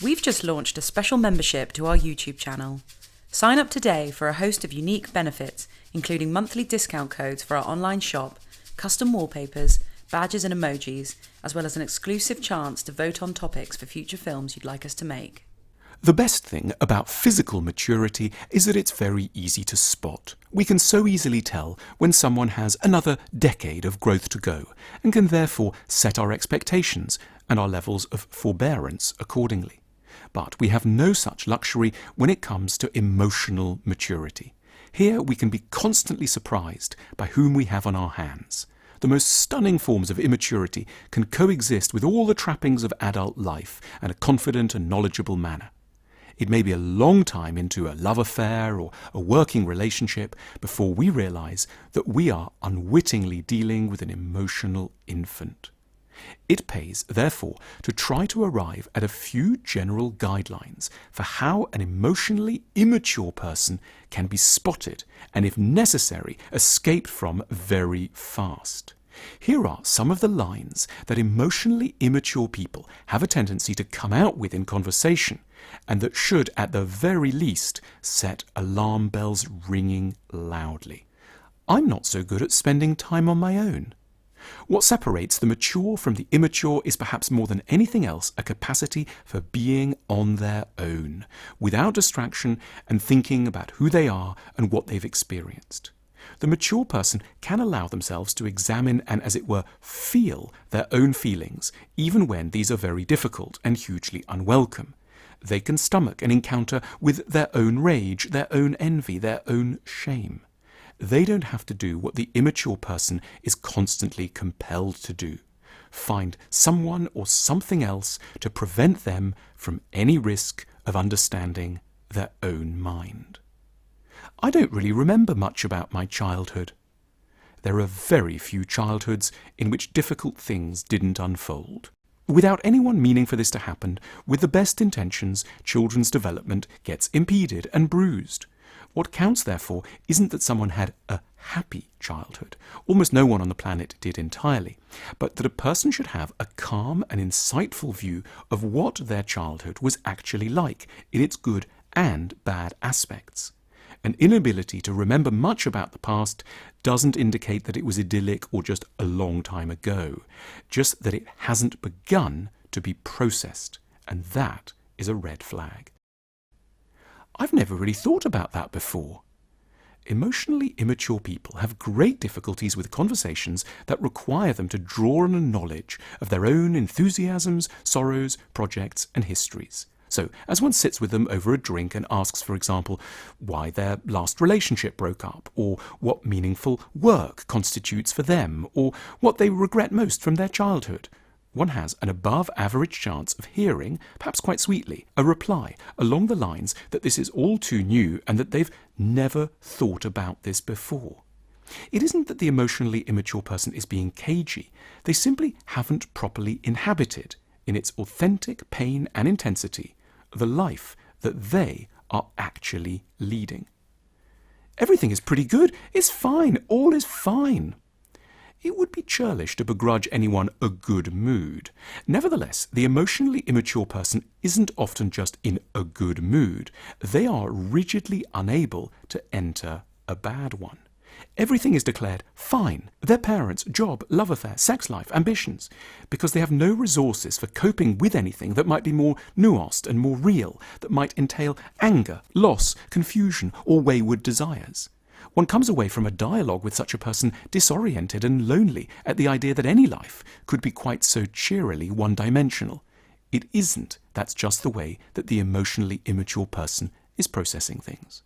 We've just launched a special membership to our YouTube channel. Sign up today for a host of unique benefits, including monthly discount codes for our online shop, custom wallpapers, badges and emojis, as well as an exclusive chance to vote on topics for future films you'd like us to make. The best thing about physical maturity is that it's very easy to spot. We can so easily tell when someone has another decade of growth to go, and can therefore set our expectations and our levels of forbearance accordingly. But we have no such luxury when it comes to emotional maturity. Here we can be constantly surprised by whom we have on our hands. The most stunning forms of immaturity can coexist with all the trappings of adult life in a confident and knowledgeable manner. It may be a long time into a love affair or a working relationship before we realize that we are unwittingly dealing with an emotional infant. It pays, therefore, to try to arrive at a few general guidelines for how an emotionally immature person can be spotted and, if necessary, escaped from very fast. Here are some of the lines that emotionally immature people have a tendency to come out with in conversation, and that should, at the very least, set alarm bells ringing loudly. I'm not so good at spending time on my own. What separates the mature from the immature is perhaps more than anything else a capacity for being on their own, without distraction and thinking about who they are and what they've experienced. The mature person can allow themselves to examine and, as it were, feel their own feelings, even when these are very difficult and hugely unwelcome. They can stomach an encounter with their own rage, their own envy, their own shame. They don't have to do what the immature person is constantly compelled to do: find someone or something else to prevent them from any risk of understanding their own mind. I don't really remember much about my childhood. There are very few childhoods in which difficult things didn't unfold. Without anyone meaning for this to happen, with the best intentions, children's development gets impeded and bruised. What counts, therefore, isn't that someone had a happy childhood. Almost no one on the planet did entirely. But that a person should have a calm and insightful view of what their childhood was actually like, in its good and bad aspects. An inability to remember much about the past doesn't indicate that it was idyllic or just a long time ago, just that it hasn't begun to be processed, and that is a red flag. I've never really thought about that before. Emotionally immature people have great difficulties with conversations that require them to draw on a knowledge of their own enthusiasms, sorrows, projects, and histories. So, as one sits with them over a drink and asks, for example, why their last relationship broke up, or what meaningful work constitutes for them, or what they regret most from their childhood, one has an above-average chance of hearing, perhaps quite sweetly, a reply along the lines that this is all too new and that they've never thought about this before. It isn't that the emotionally immature person is being cagey. They simply haven't properly inhabited, in its authentic pain and intensity, the life that they are actually leading. Everything is pretty good. It's fine. All is fine. It would be churlish to begrudge anyone a good mood. Nevertheless, the emotionally immature person isn't often just in a good mood. They are rigidly unable to enter a bad one. Everything is declared fine: their parents, job, love affair, sex life, ambitions, because they have no resources for coping with anything that might be more nuanced and more real, that might entail anger, loss, confusion, or wayward desires. One comes away from a dialogue with such a person disoriented and lonely at the idea that any life could be quite so cheerily one-dimensional. It isn't. That's just the way that the emotionally immature person is processing things.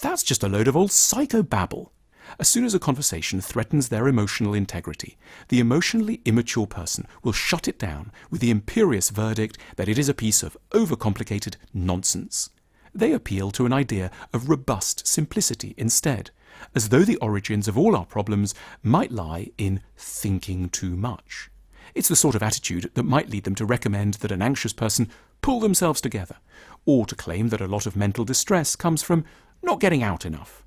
That's just a load of old psychobabble. As soon as a conversation threatens their emotional integrity, the emotionally immature person will shut it down with the imperious verdict that it is a piece of overcomplicated nonsense. They appeal to an idea of robust simplicity instead, as though the origins of all our problems might lie in thinking too much. It's the sort of attitude that might lead them to recommend that an anxious person pull themselves together, or to claim that a lot of mental distress comes from not getting out enough.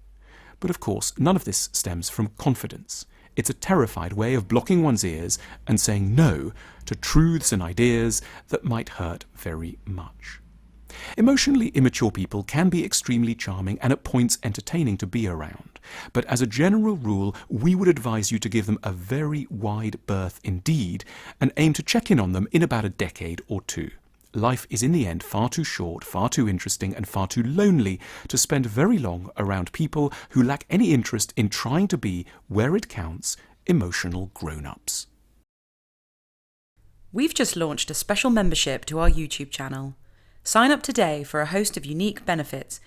But of course, none of this stems from confidence. It's a terrified way of blocking one's ears and saying no to truths and ideas that might hurt very much. Emotionally immature people can be extremely charming and at points entertaining to be around, but as a general rule, we would advise you to give them a very wide berth indeed and aim to check in on them in about a decade or two. Life is in the end far too short, far too interesting, and far too lonely to spend very long around people who lack any interest in trying to be, where it counts, emotional grown-ups. We've just launched a special membership to our YouTube channel. Sign up today for a host of unique benefits,